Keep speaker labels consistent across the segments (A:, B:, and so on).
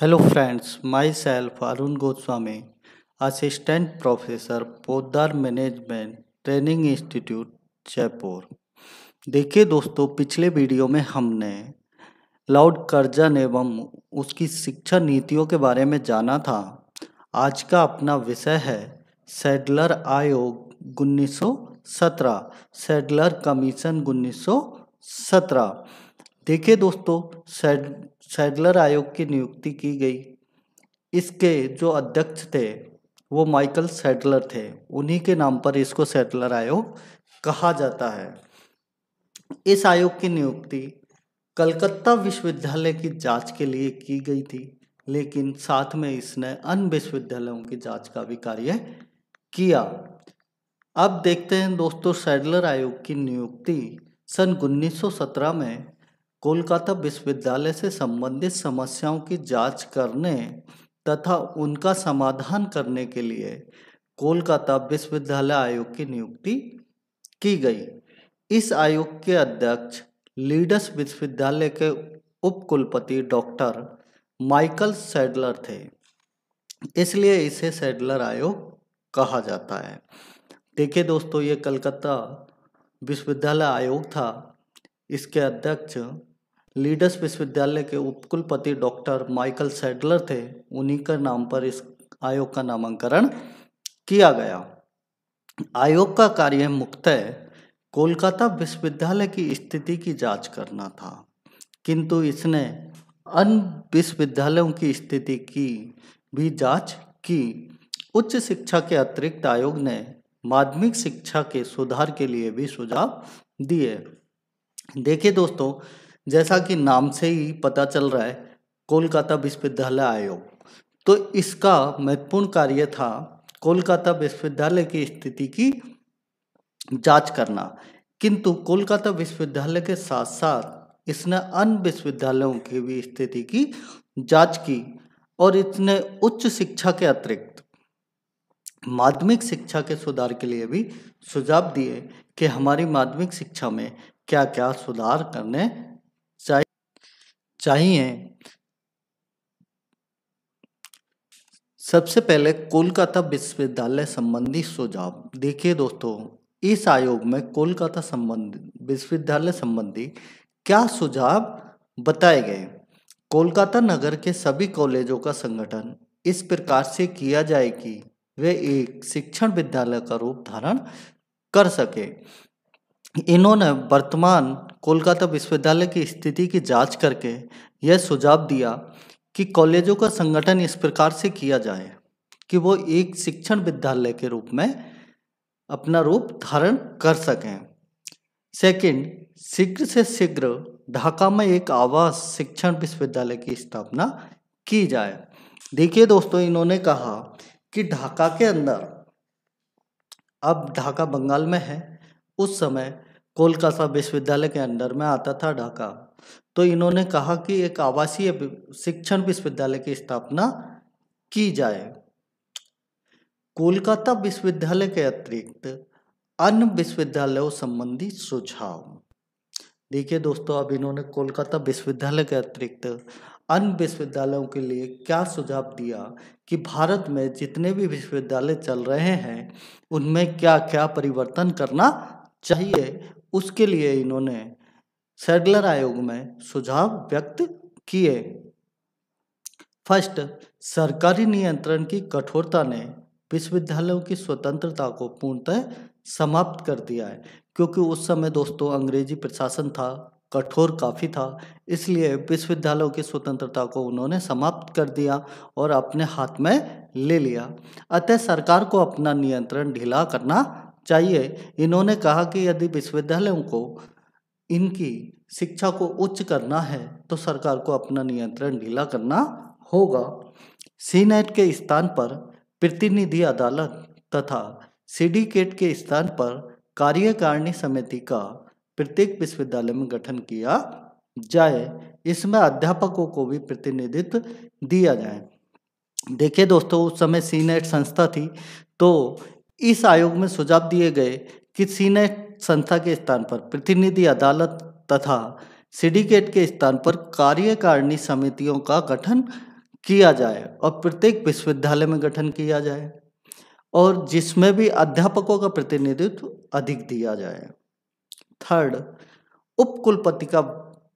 A: Hello friends, myself Arun Goswami, Assistant Professor, Poddar management training institute Jaipur. देखिए दोस्तों, पिछले video में हमने लॉर्ड कर्जन एवं उसकी शिक्षा नीतियों के बारे में जाना था। आज का अपना विषय है सैडलर आयोग 1917, सैडलर कमीशन 1917। देखिए दोस्तों, सैडलर आयोग की नियुक्ति की गई। इसके जो अध्यक्ष थे वो माइकल सैडलर थे। उन्हीं के नाम पर इसको सैडलर आयोग कहा जाता है। इस आयोग की नियुक्ति कलकत्ता विश्वविद्यालय की जांच के लिए की गई थी, लेकिन साथ में इसने अन्य विश्वविद्यालयों की जांच का भी कार्य किया। अब देखते हैं दोस्तों, सैडलर आयोग की नियुक्ति सन 1917 में कोलकाता विश्वविद्यालय से संबंधित समस्याओं की जांच करने तथा उनका समाधान करने के लिए कोलकाता विश्वविद्यालय आयोग की नियुक्ति की गई। इस आयोग के अध्यक्ष लीड्स विश्वविद्यालय के उपकुलपति डॉक्टर माइकल सैडलर थे, इसलिए इसे सैडलर आयोग कहा जाता है। देखिए दोस्तों, ये कलकत्ता विश्वविद्यालय आयोग था। इसके अध्यक्ष लीड्स विश्वविद्यालय के उपकुलपति डॉक्टर माइकल सैडलर थे। उन्हीं का नाम पर इस आयोग का नामकरण किया गया। आयोग का कार्य मुख्यतः कोलकाता विश्वविद्यालय की स्थिति की जांच करना था, किंतु इसने अन्य विश्वविद्यालयों की स्थिति की भी जांच की। उच्च शिक्षा के अतिरिक्त आयोग ने माध्यमिक शिक्षा के सुधार के लिए भी सुझाव दिए। देखिए दोस्तों, जैसा कि नाम से ही पता चल रहा है, कोलकाता विश्वविद्यालय आयोग, तो इसका महत्वपूर्ण कार्य था कोलकाता विश्वविद्यालय की स्थिति की जांच करना। किंतु कोलकाता विश्वविद्यालय के साथ साथ इसने अन्य विश्वविद्यालयों की भी स्थिति की जांच की और इसने उच्च शिक्षा के अतिरिक्त माध्यमिक शिक्षा के सुधार के लिए भी सुझाव दिए कि हमारी माध्यमिक शिक्षा में क्या क्या सुधार करने चाहिए। सबसे पहले कोलकाता विश्वविद्यालय संबंधी सुझाव। देखिए दोस्तों, इस आयोग में कोलकाता विश्वविद्यालय संबंधी क्या सुझाव बताए गए। कोलकाता नगर के सभी कॉलेजों का संगठन इस प्रकार से किया जाए कि वे एक शिक्षण विद्यालय का रूप धारण कर सके। इन्होंने वर्तमान कोलकाता विश्वविद्यालय की स्थिति की जांच करके यह सुझाव दिया कि कॉलेजों का संगठन इस प्रकार से किया जाए कि वो एक शिक्षण विद्यालय के रूप में अपना रूप धारण कर सकें। सेकंड, शीघ्र से शीघ्र ढाका में एक आवास शिक्षण विश्वविद्यालय की स्थापना की जाए। देखिए दोस्तों, इन्होंने कहा कि ढाका के अंदर, अब ढाका बंगाल में है, उस समय कोलकाता विश्वविद्यालय के अंडर में आता था ढाका, तो इन्होंने कहा कि एक आवासीय शिक्षण विश्वविद्यालय की स्थापना की जाए। कोलकाता विश्वविद्यालय के अतिरिक्त अन्य विश्वविद्यालयों संबंधी सुझाव। देखिए दोस्तों, अब इन्होंने कोलकाता विश्वविद्यालय के अतिरिक्त अन्य विश्वविद्यालयों के लिए क्या सुझाव दिया कि भारत में जितने भी विश्वविद्यालय चल रहे हैं उनमें क्या क्या परिवर्तन करना चाहिए। उसके लिए इन्होंने सैडलर आयोग में सुझाव व्यक्त किए। फर्स्ट, सरकारी नियंत्रण की कठोरता ने विश्वविद्यालयों की स्वतंत्रता को पूर्णतः समाप्त कर दिया है, क्योंकि उस समय दोस्तों अंग्रेजी प्रशासन था, कठोर काफ़ी था, इसलिए विश्वविद्यालयों की स्वतंत्रता को उन्होंने समाप्त कर दिया और अपने हाथ में ले लिया। अतः सरकार को अपना नियंत्रण ढीला करना चाहिए। इन्होंने कहा कि यदि विश्वविद्यालयों को इनकी शिक्षा को उच्च करना है तो सरकार को अपना नियंत्रण ढीला करना होगा। सीनेट के स्थान पर प्रतिनिधि अदालत तथा सिंडिकेट के स्थान पर कार्यकारिणी समिति का प्रत्येक विश्वविद्यालय में गठन किया जाए। इसमें अध्यापकों को भी प्रतिनिधित्व दिया जाए। देखिए दोस्तों, उस समय सीनेट संस्था थी, तो इस आयोग में सुझाव दिए गए कि सीनेट संस्था के स्थान पर प्रतिनिधि अदालत तथा सिंडिकेट के स्थान पर कार्यकारिणी समितियों का गठन किया जाए और प्रत्येक विश्वविद्यालय में गठन किया जाए और जिसमें भी अध्यापकों का प्रतिनिधित्व अधिक दिया जाए। थर्ड, उपकुलपति का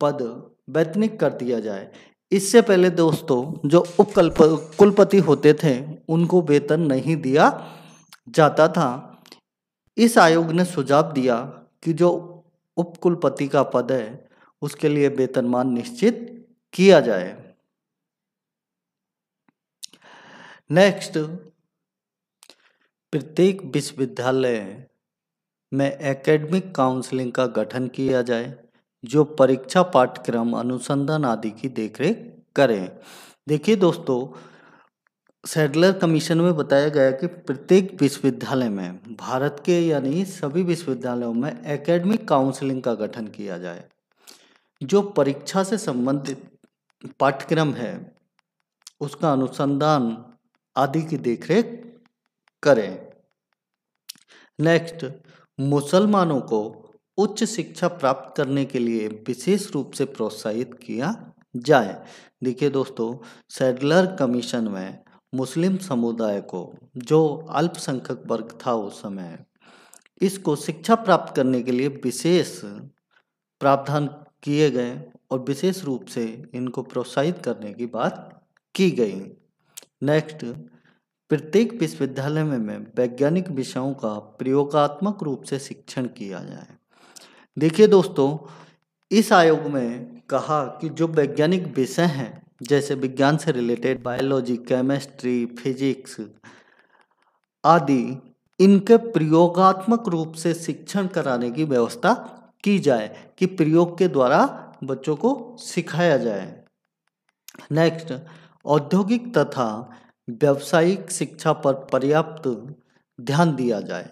A: पद वैतनिक कर दिया जाए। इससे पहले दोस्तों जो कुलपति होते थे उनको वेतन नहीं दिया जाता था। इस आयोग ने सुझाव दिया कि जो उपकुलपति का पद है उसके लिए वेतनमान निश्चित किया जाए। नेक्स्ट, प्रत्येक विश्वविद्यालय में एकेडमिक काउंसलिंग का गठन किया जाए जो परीक्षा, पाठ्यक्रम, अनुसंधान आदि की देखरेख करें। देखिए दोस्तों, सैडलर कमीशन में बताया गया कि प्रत्येक विश्वविद्यालय में, भारत के यानी सभी विश्वविद्यालयों में एकेडमिक काउंसलिंग का गठन किया जाए जो परीक्षा से संबंधित पाठ्यक्रम है उसका अनुसंधान आदि की देखरेख करें। नेक्स्ट, मुसलमानों को उच्च शिक्षा प्राप्त करने के लिए विशेष रूप से प्रोत्साहित किया जाए। देखिए दोस्तों, सैडलर कमीशन में मुस्लिम समुदाय को, जो अल्पसंख्यक वर्ग था उस समय, इसको शिक्षा प्राप्त करने के लिए विशेष प्रावधान किए गए और विशेष रूप से इनको प्रोत्साहित करने की बात की गई। नेक्स्ट, प्रत्येक विश्वविद्यालय में वैज्ञानिक विषयों का प्रयोगात्मक रूप से शिक्षण किया जाए। देखिए दोस्तों, इस आयोग में कहा कि जो वैज्ञानिक विषय हैं जैसे विज्ञान से रिलेटेड बायोलॉजी, केमिस्ट्री, फिजिक्स आदि, इनके प्रयोगात्मक रूप से शिक्षण कराने की व्यवस्था की जाए कि प्रयोग के द्वारा बच्चों को सिखाया जाए। नेक्स्ट, औद्योगिक तथा व्यावसायिक शिक्षा पर पर्याप्त ध्यान दिया जाए।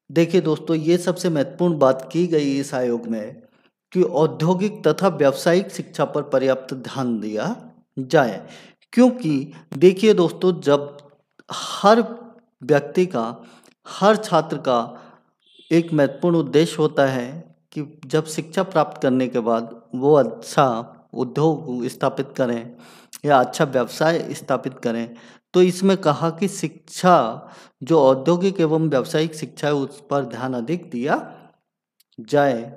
A: देखिए दोस्तों, ये सबसे महत्वपूर्ण बात की गई इस आयोग में कि औद्योगिक तथा व्यावसायिक शिक्षा पर पर्याप्त ध्यान दिया जाए, क्योंकि देखिए दोस्तों, जब हर व्यक्ति का, हर छात्र का एक महत्वपूर्ण उद्देश्य होता है कि जब शिक्षा प्राप्त करने के बाद वो अच्छा उद्योग स्थापित करें या अच्छा व्यवसाय स्थापित करें, तो इसमें कहा कि शिक्षा, जो औद्योगिक एवं व्यावसायिक शिक्षा है उस पर ध्यान अधिक दिया जाए।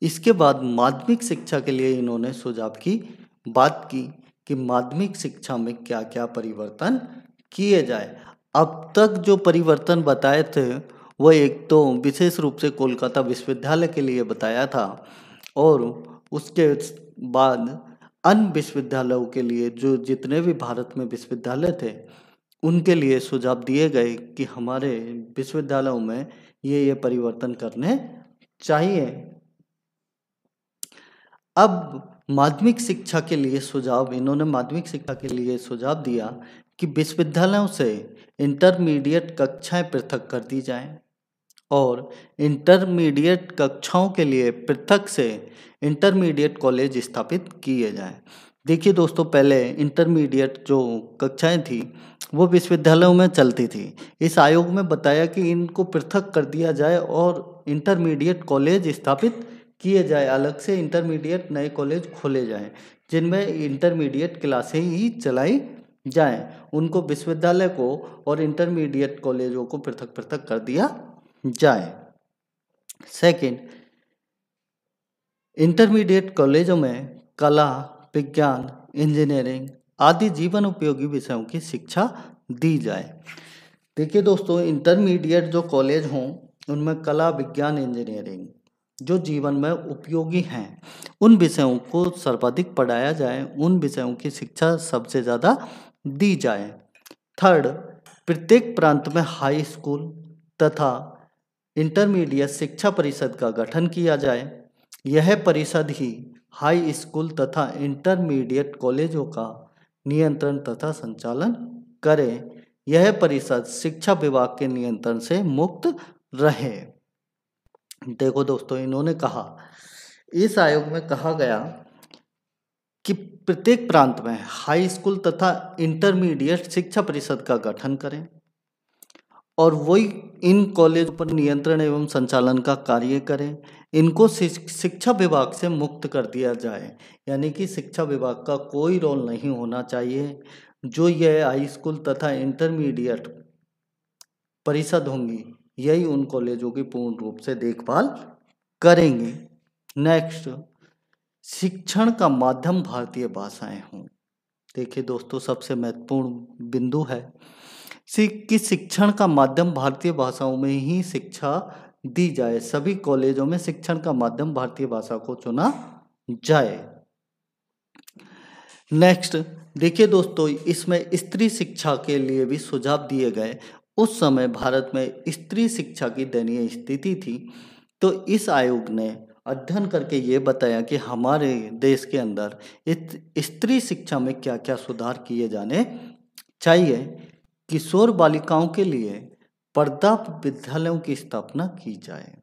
A: इसके बाद माध्यमिक शिक्षा के लिए इन्होंने सुझाव की बात की कि माध्यमिक शिक्षा में क्या क्या परिवर्तन किए जाए। अब तक जो परिवर्तन बताए थे वो एक तो विशेष रूप से कोलकाता विश्वविद्यालय के लिए बताया था और उसके बाद अन्य विश्वविद्यालयों के लिए, जो जितने भी भारत में विश्वविद्यालय थे उनके लिए सुझाव दिए गए कि हमारे विश्वविद्यालयों में ये परिवर्तन करने चाहिए। अब माध्यमिक शिक्षा के लिए सुझाव, इन्होंने माध्यमिक शिक्षा के लिए सुझाव दिया कि विश्वविद्यालयों से इंटरमीडिएट कक्षाएं पृथक कर दी जाएं और इंटरमीडिएट कक्षाओं के लिए पृथक से इंटरमीडिएट कॉलेज स्थापित किए जाएं। देखिए दोस्तों, पहले इंटरमीडिएट जो कक्षाएं थी वो विश्वविद्यालयों में चलती थी। इस आयोग में बताया कि इनको पृथक कर दिया जाए और इंटरमीडिएट कॉलेज स्थापित किए जाए, अलग से इंटरमीडिएट नए कॉलेज खोले जाएं जिनमें इंटरमीडिएट क्लासें ही चलाई जाएं। उनको, विश्वविद्यालय को और इंटरमीडिएट कॉलेजों को पृथक पृथक कर दिया जाए। सेकंड, इंटरमीडिएट कॉलेजों में कला, विज्ञान, इंजीनियरिंग आदि जीवन उपयोगी विषयों की शिक्षा दी जाए। देखिए दोस्तों, इंटरमीडिएट जो कॉलेज हों उनमें कला, विज्ञान, इंजीनियरिंग जो जीवन में उपयोगी हैं उन विषयों को सर्वाधिक पढ़ाया जाए, उन विषयों की शिक्षा सबसे ज़्यादा दी जाए। थर्ड, प्रत्येक प्रांत में हाई स्कूल तथा इंटरमीडिएट शिक्षा परिषद का गठन किया जाए। यह परिषद ही हाई स्कूल तथा इंटरमीडिएट कॉलेजों का नियंत्रण तथा संचालन करे। यह परिषद शिक्षा विभाग के नियंत्रण से मुक्त रहे। देखो दोस्तों, इन्होंने कहा, इस आयोग में कहा गया कि प्रत्येक प्रांत में हाई स्कूल तथा इंटरमीडिएट शिक्षा परिषद का गठन करें और वही इन कॉलेज पर नियंत्रण एवं संचालन का कार्य करें। इनको शिक्षा विभाग से मुक्त कर दिया जाए, यानी कि शिक्षा विभाग का कोई रोल नहीं होना चाहिए। जो यह हाई स्कूल तथा इंटरमीडिएट परिषद होंगी, यही उन कॉलेजों की पूर्ण रूप से देखभाल करेंगे। नेक्स्ट, शिक्षण का माध्यम भारतीय भाषाएं हों। देखिए दोस्तों, सबसे महत्वपूर्ण बिंदु है कि शिक्षण का माध्यम भारतीय भाषाओं में ही शिक्षा दी जाए। सभी कॉलेजों में शिक्षण का माध्यम भारतीय भाषा को चुना जाए। नेक्स्ट देखिए दोस्तों, इसमें स्त्री शिक्षा के लिए भी सुझाव दिए गए। उस समय भारत में स्त्री शिक्षा की दयनीय स्थिति थी, तो इस आयोग ने अध्ययन करके ये बताया कि हमारे देश के अंदर स्त्री शिक्षा में क्या क्या सुधार किए जाने चाहिए। किशोर बालिकाओं के लिए पर्दा विद्यालयों की स्थापना की जाए।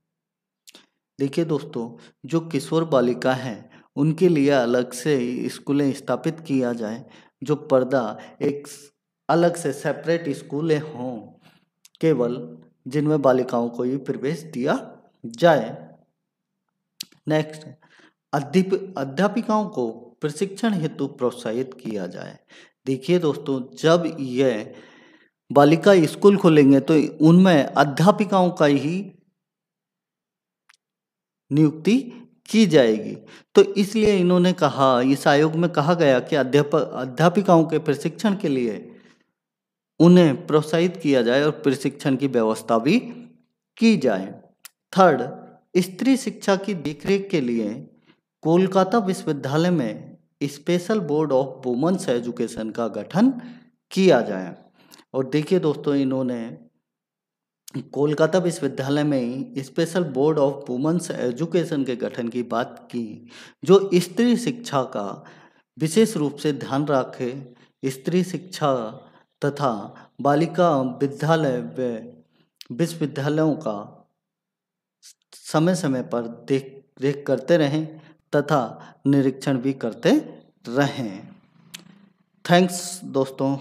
A: देखिए दोस्तों, जो किशोर बालिका हैं उनके लिए अलग से स्कूलें स्थापित किया जाए, जो पर्दा एक अलग से सेपरेट स्कूलें हों, केवल जिनमें बालिकाओं को ही प्रवेश दिया जाए। नेक्स्ट, अध्यापिकाओं को प्रशिक्षण हेतु प्रोत्साहित किया जाए। देखिए दोस्तों, जब यह बालिका स्कूल खोलेंगे तो उनमें अध्यापिकाओं का ही नियुक्ति की जाएगी। तो इसलिए इन्होंने कहा, इस आयोग में कहा गया कि अध्यापिकाओं के प्रशिक्षण के लिए उन्हें प्रोत्साहित किया जाए और प्रशिक्षण की व्यवस्था भी की जाए। थर्ड, स्त्री शिक्षा की देखरेख के लिए कोलकाता विश्वविद्यालय में special board of women's education का गठन किया जाए। और देखिए दोस्तों, इन्होंने कोलकाता विश्वविद्यालय में special board of women's education के गठन की बात की, जो स्त्री शिक्षा का विशेष रूप से ध्यान रखे। स्त्री शिक्षा तथा बालिका विद्यालय व विश्वविद्यालयों का समय समय पर देख रेख करते रहें तथा निरीक्षण भी करते रहें। थैंक्स दोस्तों।